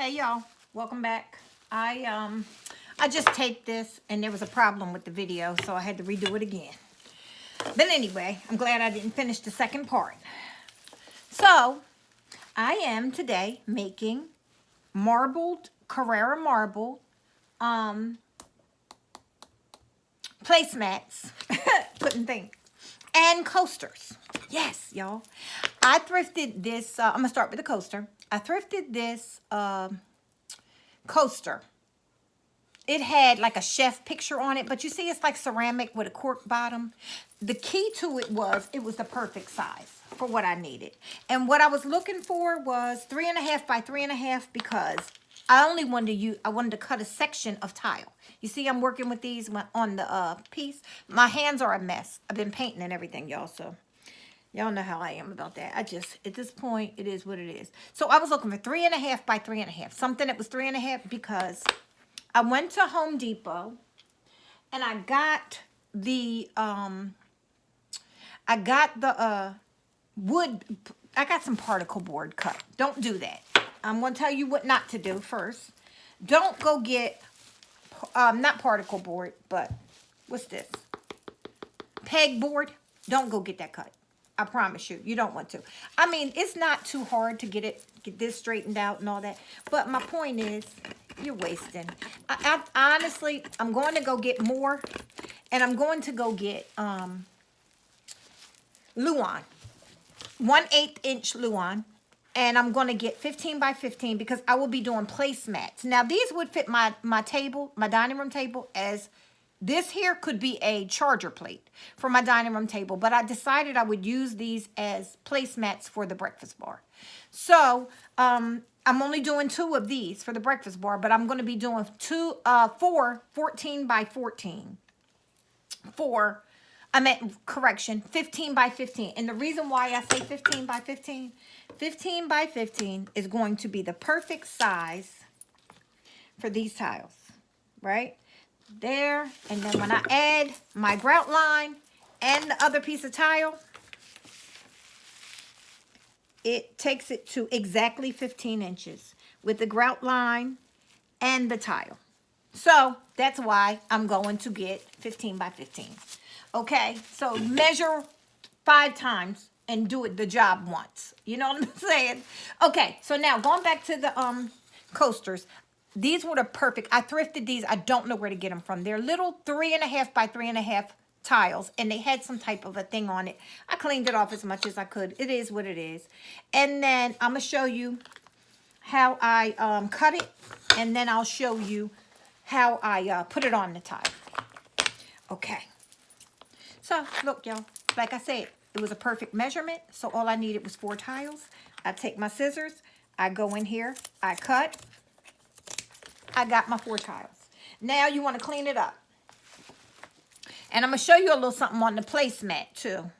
Hey y'all, welcome back. I just taped this and there was a problem with the video, so I had to redo it again. But anyway, I'm glad I didn't finish the second part. So, I am today making marbled Carrara Marble placemats. Couldn't think. And coasters. Yes, y'all. I thrifted this. I'm going to start with the coaster. I thrifted this coaster. It had like a chef picture on it, but you see it's like ceramic with a cork bottom. The key to it was the perfect size for what I needed. And what I was looking for was 3.5 by 3.5 because I only wanted to use, I wanted to cut a section of tile. You see I'm working with these on the piece. My hands are a mess. I've been painting and everything, y'all, so y'all know how I am about that. I just, at this point, it is what it is. So I was looking for 3.5 by 3.5. Something that was 3.5 because I went to Home Depot and I got the wood. I got some particle board cut. Don't do that. I'm going to tell you what not to do first. Don't go get, not particle board, but what's this? Pegboard. Don't go get that cut. I promise you, you don't want to. I mean, it's not too hard to get this straightened out and all that. But my point is, you're wasting. I honestly, I'm going to go get more. And I'm going to go get Luan. 1/8 inch Luan. And I'm going to get 15 by 15 because I will be doing placemats. Now, these would fit my table, my dining room table, as this here could be a charger plate for my dining room table. But I decided I would use these as placemats for the breakfast bar. So, I'm only doing 2 of these for the breakfast bar, but I'm going to be doing 4 14 by 14. 15 by 15. And the reason why I say 15 by 15, 15 by 15 is going to be the perfect size for these tiles, right? There, and then when I add my grout line and the other piece of tile, it takes it to exactly 15 inches with the grout line and the tile. So that's why I'm going to get 15 by 15. Okay, so measure 5 times and do it the job once. You know what I'm saying? Okay, so now going back to the coasters. These were the perfect. I thrifted these. I don't know where to get them from. They're little 3.5 by 3.5 tiles, and they had some type of a thing on it. I cleaned it off as much as I could. It is what it is. And then I'm going to show you how I cut it, and then I'll show you how I put it on the tile. Okay. So, look, y'all. Like I said, it was a perfect measurement, so all I needed was 4 tiles. I take my scissors. I go in here. I cut. I got my 4 tiles. Now you want to clean it up. And I'm going to show you a little something on the placemat too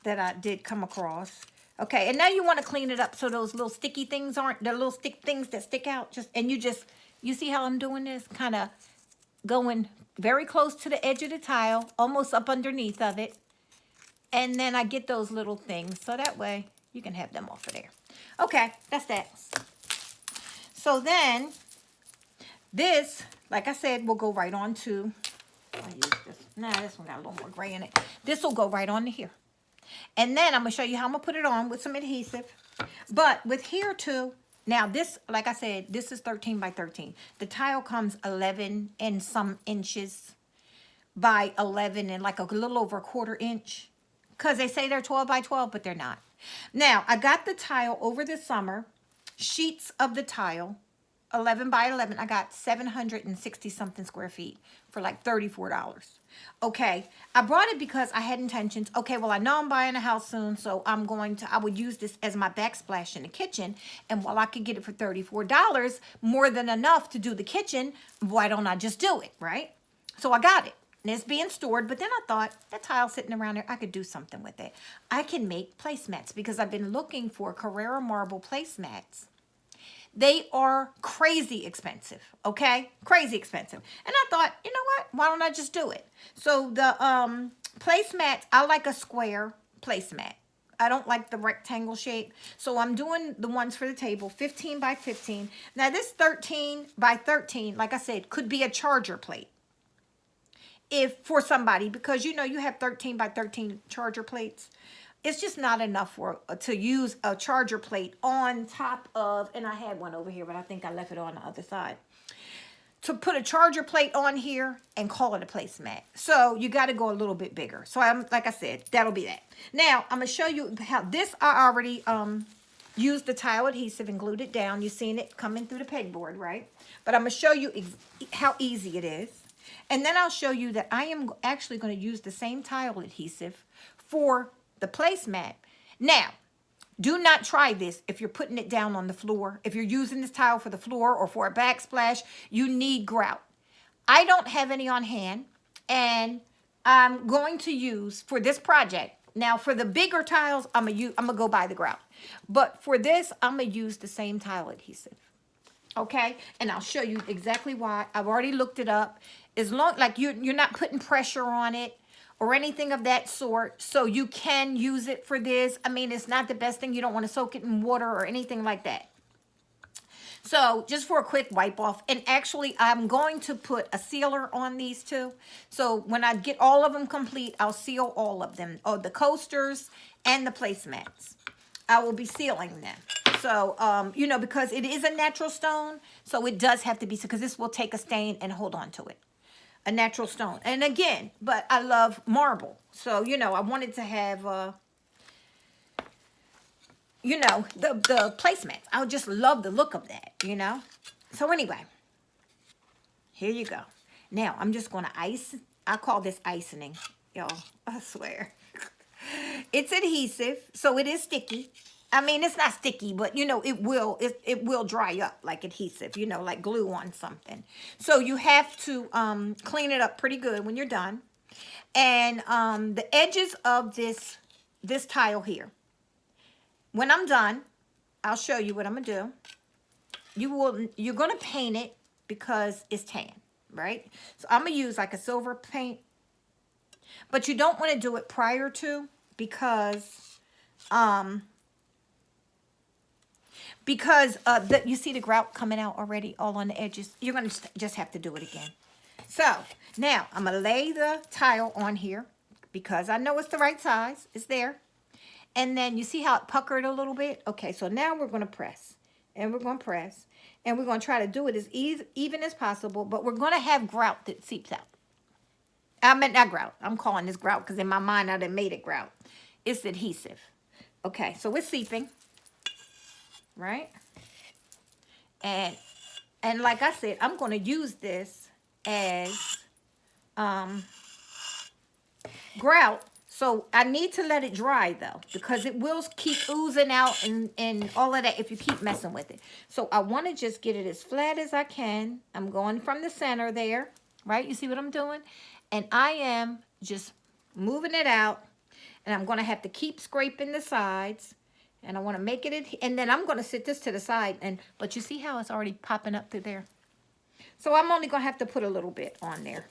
that I did come across. Okay, and now you want to clean it up so those little sticky things aren't, the little things that stick out. You see how I'm doing this? Kind of going very close to the edge of the tile, almost up underneath of it. And then I get those little things so that way you can have them off of there. Okay, that's that. So then, this, like I said, will go right on to, I'll use this. Nah, this one got a little more gray in it. This will go right on to here. And then I'm going to show you how I'm going to put it on with some adhesive. But with here too, now this, like I said, this is 13 by 13. The tile comes 11 and some inches by 11 and like a little over 1/4 inch. Because they say they're 12 by 12, but they're not. Now, I got the tile over the summer, sheets of the tile, 11 by 11. I got 760 something square feet for like $34. Okay, I brought it because I had intentions. Okay, well, I know I'm buying a house soon, so I would use this as my backsplash in the kitchen. And while I could get it for $34, more than enough to do the kitchen, why don't I just do it, right? So I got it. And it's being stored, but then I thought, that tile sitting around there, I could do something with it. I can make placemats because I've been looking for Carrara Marble placemats. They are crazy expensive, okay? Crazy expensive. And I thought, you know what? Why don't I just do it? So the placemats, I like a square placemat. I don't like the rectangle shape. So I'm doing the ones for the table, 15 by 15. Now this 13 by 13, like I said, could be a charger plate. If for somebody, because you know you have 13 by 13 charger plates. It's just not enough for to use a charger plate on top of, and I had one over here, but I think I left it on the other side. To put a charger plate on here and call it a placemat. So you got to go a little bit bigger. So I'm, like I said, that'll be that. Now I'm gonna show you how this. I already used the tile adhesive and glued it down. You've seen it coming through the pegboard, right? But I'm gonna show you how easy it is. And then I'll show you that I am actually going to use the same tile adhesive for the placemat. Now, do not try this if you're putting it down on the floor. If you're using this tile for the floor or for a backsplash, you need grout. I don't have any on hand, and I'm going to use for this project. Now, for the bigger tiles, I'm gonna go buy the grout. But for this, I'm gonna use the same tile adhesive. Okay, and I'll show you exactly why. I've already looked it up. As long like you're not putting pressure on it or anything of that sort, so you can use it for this. I mean, it's not the best thing. You don't want to soak it in water or anything like that. So just for a quick wipe off, and actually I'm going to put a sealer on these two. So when I get all of them complete, I'll seal all of them, or the coasters and the placemats. I will be sealing them. So, you know, because it is a natural stone, so it does have to be, because this will take a stain and hold on to it. A natural stone. And again, but I love marble. So, you know, I wanted to have, you know, the placemats. I would just love the look of that, you know. So anyway, here you go. Now, I'm just going to ice. I call this icing, y'all. I swear. It's adhesive, so it is sticky. I mean, it's not sticky, but, you know, it will dry up like adhesive, you know, like glue on something. So you have to clean it up pretty good when you're done. And the edges of this tile here, when I'm done, I'll show you what I'm going to do. You're going to paint it because it's tan, right? So I'm going to use like a silver paint. But you don't want to do it prior to, because you see the grout coming out already all on the edges. You're going to just have to do it again. So now I'm going to lay the tile on here because I know it's the right size. It's there. And then you see how it puckered a little bit? Okay, so now we're going to press. And we're going to press. And we're going to try to do it as even as possible. But we're going to have grout that seeps out. I meant not grout. I'm calling this grout because in my mind I done made it grout. It's adhesive. Okay, so it's seeping. Right? And like I said, I'm going to use this as grout. So I need to let it dry though, because it will keep oozing out and all of that if you keep messing with it. So I want to just get it as flat as I can. I'm going from the center there, right? You see what I'm doing? And I am just moving it out, and I'm going to have to keep scraping the sides. And I want to make it, and then I'm going to sit this to the side. But you see how it's already popping up through there? So I'm only going to have to put a little bit on there.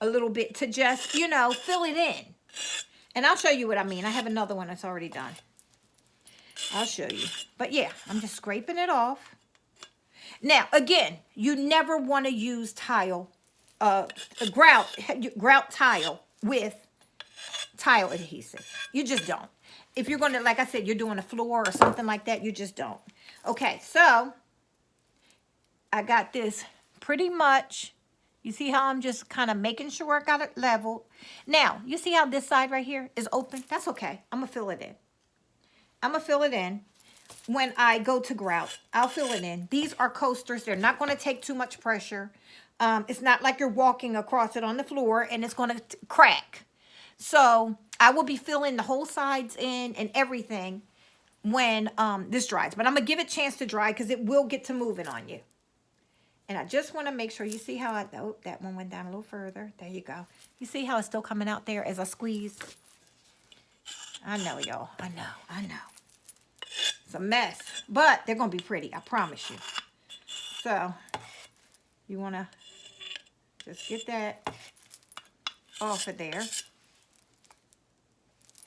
A little bit to just, you know, fill it in. And I'll show you what I mean. I have another one that's already done. I'll show you. But yeah, I'm just scraping it off. Now, again, you never want to use grout tile with tile adhesive. You just don't. If you're going to, like I said, you're doing a floor or something like that, you just don't. Okay, so I got this pretty much. You see how I'm just kind of making sure I got it leveled. Now, you see how this side right here is open? That's okay. I'm going to fill it in. I'm going to fill it in. When I go to grout, I'll fill it in. These are coasters. They're not going to take too much pressure. It's not like you're walking across it on the floor and it's going to crack. So I will be filling the whole sides in and everything when this dries. But I'm going to give it a chance to dry because it will get to moving on you. And I just want to make sure you see how that one went down a little further. There you go. You see how it's still coming out there as I squeeze? I know, y'all. I know. It's a mess. But they're going to be pretty. I promise you. So you want to just get that off of there.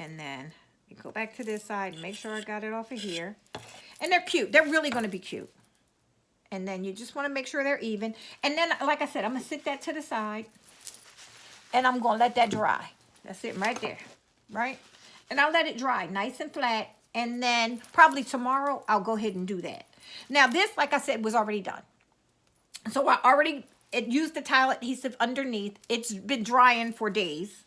And then you go back to this side and make sure I got it off of here. And they're cute. They're really going to be cute. And then you just want to make sure they're even. And then, like I said, I'm going to sit that to the side. And I'm going to let that dry. That's it right there. Right? And I'll let it dry nice and flat. And then probably tomorrow, I'll go ahead and do that. Now, this, like I said, was already done. So I already used the tile adhesive underneath. It's been drying for days.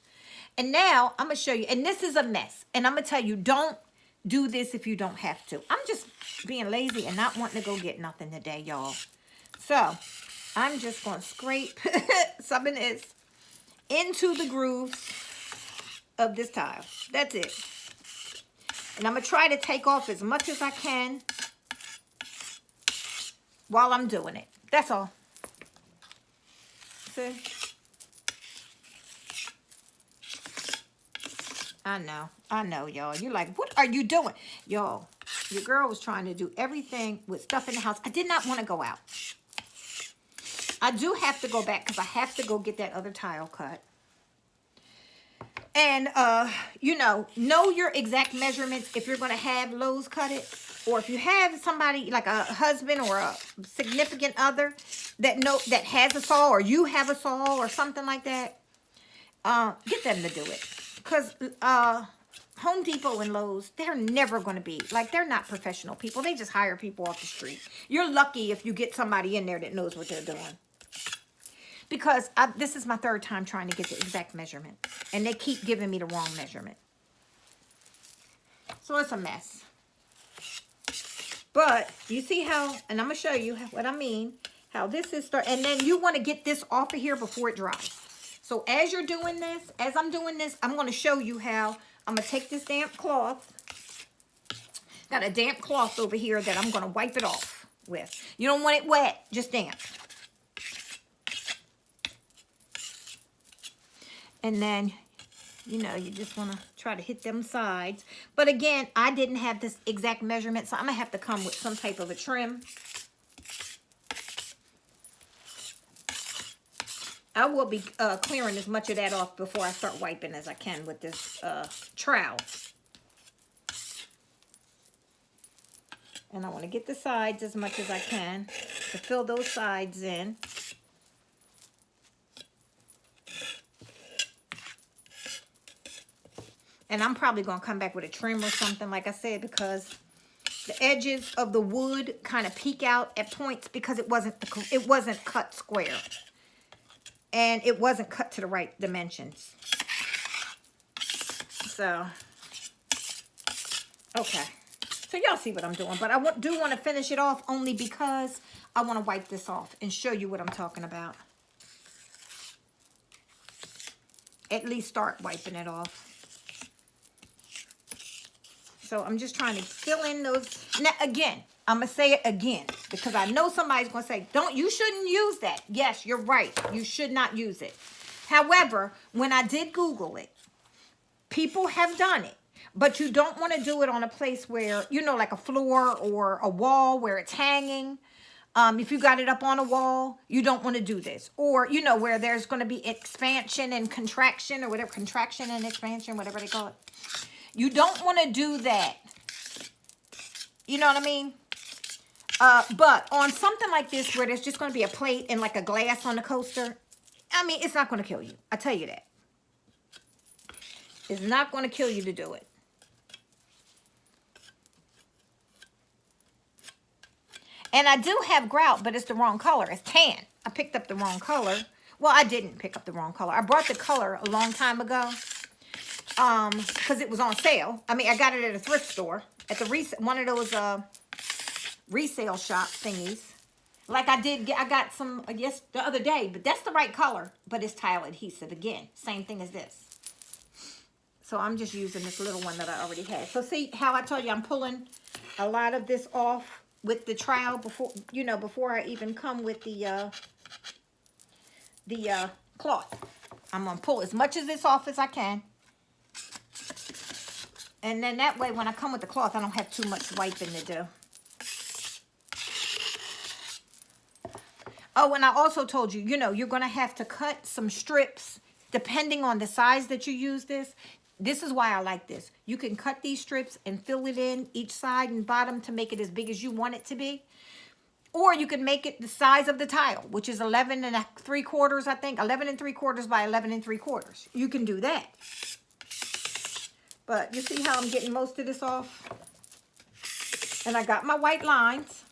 And now, I'm going to show you. And this is a mess. And I'm going to tell you, don't do this if you don't have to. I'm just being lazy and not wanting to go get nothing today, y'all. So, I'm just going to scrape some of this into the grooves of this tile. That's it. And I'm going to try to take off as much as I can while I'm doing it. That's all. See? I know, y'all. You're like, what are you doing? Y'all, your girl was trying to do everything with stuff in the house. I did not want to go out. I do have to go back because I have to go get that other tile cut. And, you know your exact measurements if you're going to have Lowe's cut it. Or if you have somebody like a husband or a significant other that has a saw, or you have a saw or something like that, get them to do it. Because Home Depot and Lowe's, they're never going to be, like, they're not professional people. They just hire people off the street. You're lucky if you get somebody in there that knows what they're doing. Because this is my third time trying to get the exact measurement. And they keep giving me the wrong measurement. So it's a mess. But you see how, and I'm going to show you what I mean, how this is and then you want to get this off of here before it dries. So as you're doing this, as I'm doing this, I'm going to show you how I'm going to take this damp cloth. Got a damp cloth over here that I'm going to wipe it off with. You don't want it wet, just damp. And then, you know, you just want to try to hit them sides. But again, I didn't have this exact measurement, so I'm going to have to come with some type of a trim. I will be clearing as much of that off before I start wiping as I can with this trowel. And I want to get the sides as much as I can to fill those sides in. And I'm probably going to come back with a trim or something, like I said, because the edges of the wood kind of peek out at points because it wasn't cut square. And it wasn't cut to the right dimensions. So, okay. So y'all see what I'm doing. But I do want to finish it off only because I want to wipe this off and show you what I'm talking about. At least start wiping it off. So I'm just trying to fill in those. Now, again, I'm going to say it again because I know somebody's going to say, you shouldn't use that. Yes, you're right. You should not use it. However, when I did Google it, people have done it. But you don't want to do it on a place where, you know, like a floor or a wall where it's hanging. If you got it up on a wall, you don't want to do this. Or, you know, where there's going to be expansion and contraction or whatever, contraction and expansion, whatever they call it. You don't want to do that. You know what I mean? But on something like this where there's just going to be a plate and like a glass on the coaster, I mean, it's not going to kill you. I tell you that. It's not going to kill you to do it. And I do have grout, but it's the wrong color. It's tan. I picked up the wrong color. Well, I didn't pick up the wrong color. I brought the color a long time ago. Because it was on sale. I mean, I got it at a thrift store. At the one of those resale shop thingies. Like I got some, the other day. But that's the right color. But it's tile adhesive again. Same thing as this. So I'm just using this little one that I already had. So see how I told you I'm pulling a lot of this off with the trowel before I even come with the cloth. I'm going to pull as much of this off as I can. And then that way, when I come with the cloth, I don't have too much wiping to do. Oh, and I also told you, you're going to have to cut some strips, depending on the size that you use this. this is why I like this. You can cut these strips and fill it in each side and bottom to make it as big as you want it to be. Or you can make it the size of the tile, which is 11 3/4, I think. 11 3/4 by 11 3/4. You can do that. But you see how I'm getting most of this off? And I got my white lines.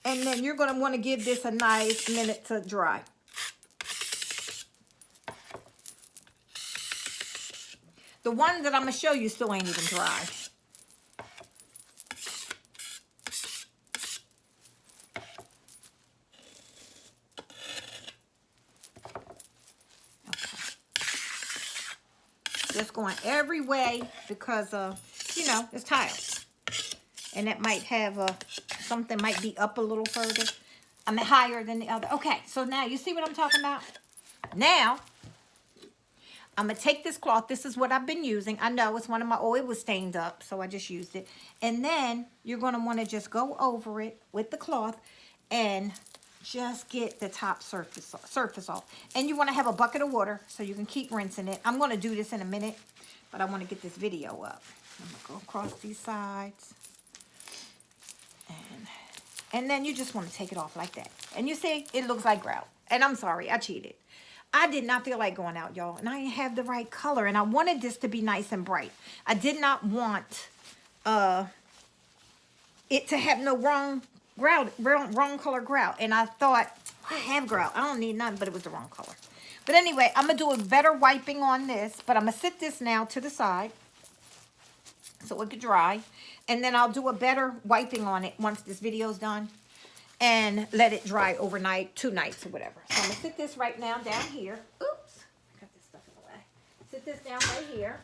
And then you're going to want to give this a nice minute to dry. The one that I'm going to show you still ain't even dry. Just going every way because, you know, it's tile. And it might have, something might be up a little further. I mean, higher than the other. Okay, so now you see what I'm talking about? Now, I'm going to take this cloth. This is what I've been using. I know it's one of my, oh, it was stained up, so I just used it. And then you're going to want to just go over it with the cloth and just get the top surface off. And you want to have a bucket of water so you can keep rinsing it. I'm going to do this in a minute, but I want to get this video up. I'm going to go across these sides. And then you just want to take it off like that. And you see, it looks like grout. And I'm sorry, I cheated. I did not feel like going out, y'all. And I didn't have the right color. And I wanted this to be nice and bright. I did not want it to have no wrong color grout. And I thought, I have grout. I don't need none, but it was the wrong color. But anyway, I'm going to do a better wiping on this. But I'm going to sit this now to the side so it could dry. And then I'll do a better wiping on it once this video's done. And let it dry overnight, 2 nights or whatever. So I'm going to sit this right now down here. Oops. I got this stuff in the way. Sit this down right here.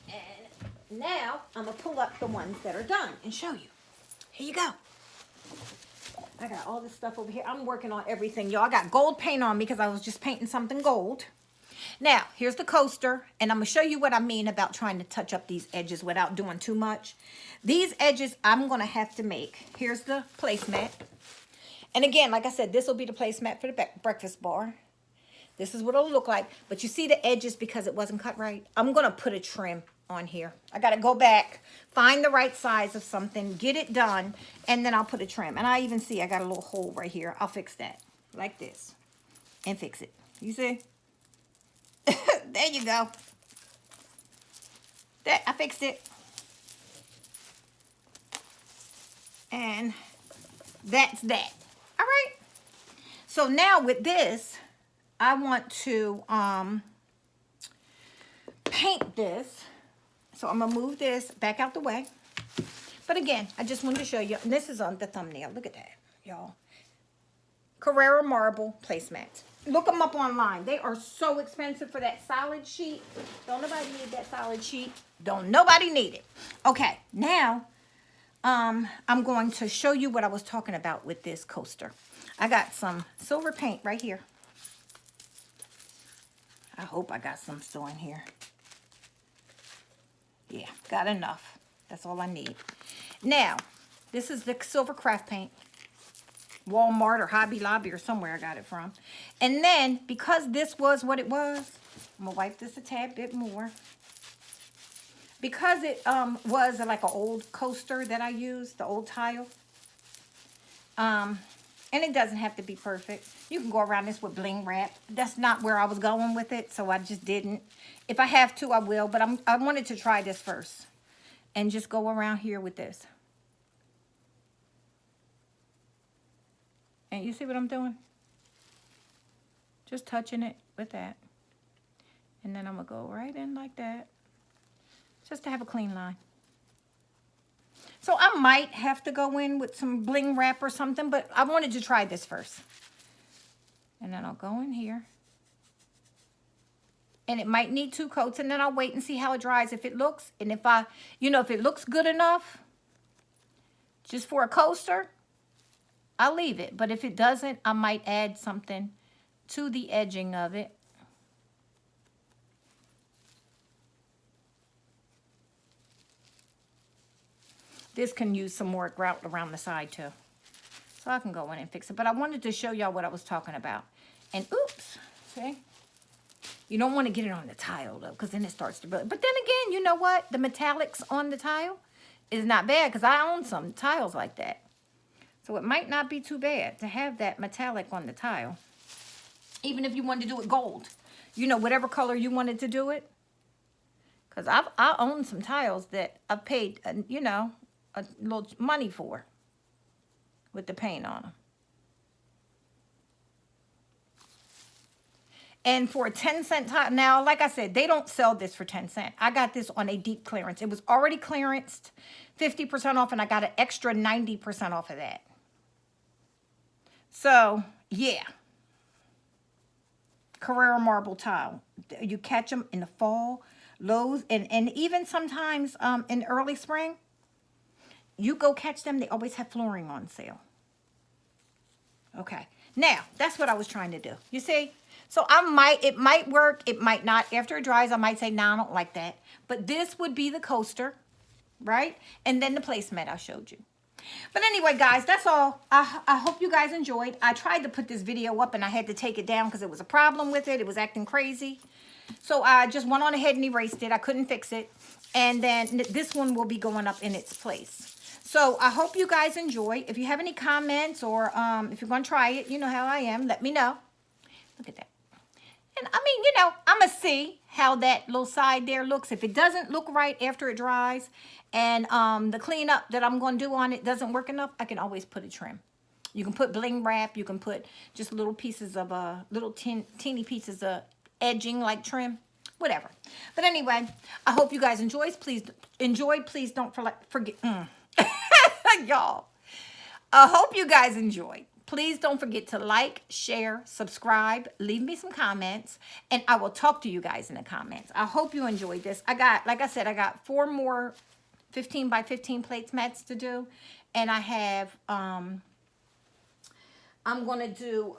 And now I'm going to pull up the ones that are done and show you. Here you go. I got all this stuff over here. I'm working on everything, y'all. I got gold paint on me because I was just painting something gold. Now, here's the coaster. And I'm going to show you what I mean about trying to touch up these edges without doing too much. These edges I'm going to have to make. Here's the placemat. And again, like I said, this will be the placemat for the breakfast bar. This is what it'll look like. But you see the edges because it wasn't cut right? I'm going to put a trim on here. I got to go back, find the right size of something, get it done, and then I'll put a trim. And I even see I got a little hole right here. I'll fix that like this and fix it. You see? There you go. That I fixed it. And that's that. All right. So now with this, I want to paint this. So I'm going to move this back out the way. But again, I just wanted to show you. And this is on the thumbnail. Look at that, y'all. Carrara Marble placemats. Look them up online. They are so expensive for that solid sheet. Don't nobody need that solid sheet. Don't nobody need it. Okay, now I'm going to show you what I was talking about with this coaster. I got some silver paint right here. I hope I got some still in here. Yeah, got enough. That's all I need. Now, this is the silver craft paint. Walmart or Hobby Lobby or somewhere I got it from. And then, because this was what it was, I'm going to wipe this a tad bit more. Because it was like an old coaster that I used, the old tile. And it doesn't have to be perfect. You can go around this with bling wrap. That's not where I was going with it, so I just didn't. If I have to, I will, but I wanted to try this first. And just go around here with this. And you see what I'm doing? Just touching it with that. And then I'm going to go right in like that. Just to have a clean line. So I might have to go in with some bling wrap or something, but I wanted to try this first. And then I'll go in here. And it might need 2 coats, and then I'll wait and see how it dries. If it looks, and if if it looks good enough, just for a coaster, I'll leave it. But if it doesn't, I might add something to the edging of it. This can use some more grout around the side too. So I can go in and fix it. But I wanted to show y'all what I was talking about. And oops, see? You don't want to get it on the tile though, because then it starts to build. But then again, you know what? The metallics on the tile is not bad, because I own some tiles like that. So it might not be too bad to have that metallic on the tile. Even if you wanted to do it gold. You know, whatever color you wanted to do it. Because I own some tiles that I've paid, you know, a little money for. With the paint on them. And for a 10-cent tile, now, like I said, they don't sell this for 10 cents. I got this on a deep clearance. It was already clearanced, 50% off, and I got an extra 90% off of that. So, yeah. Carrara Marble tile. You catch them in the fall, Lowe's, and even sometimes in early spring. You go catch them. They always have flooring on sale. Okay. Now, that's what I was trying to do. You see? So it might work, it might not. After it dries, I might say, nah, I don't like that. But this would be the coaster, right? And then the placemat I showed you. But anyway, guys, that's all. I hope you guys enjoyed. I tried to put this video up and I had to take it down because there was a problem with it. It was acting crazy. So I just went on ahead and erased it. I couldn't fix it. And then this one will be going up in its place. So I hope you guys enjoy. If you have any comments or if you're going to try it, you know how I am. Let me know. Look at that. And I mean, you know, I'm going to see how that little side there looks. If it doesn't look right after it dries and the cleanup that I'm going to do on it doesn't work enough, I can always put a trim. You can put bling wrap. You can put just little pieces of, little teeny pieces of edging like trim. Whatever. But anyway, I hope you guys enjoyed. Please don't forget. Y'all. I hope you guys enjoyed. Please don't forget to like, share, subscribe, leave me some comments, and I will talk to you guys in the comments. I hope you enjoyed this. Like I said, I got 4 more 15 by 15 placemats to do, and I have, I'm going to do,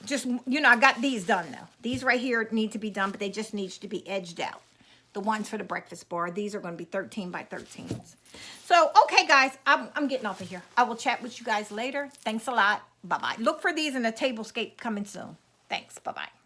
just, you know, I got these done though. These right here need to be done, but they just need to be edged out. The ones for the breakfast bar. These are going to be 13 by 13s. So, okay, guys, I'm getting off of here. I will chat with you guys later. Thanks a lot. Bye-bye. Look for these in the tablescape coming soon. Thanks. Bye-bye.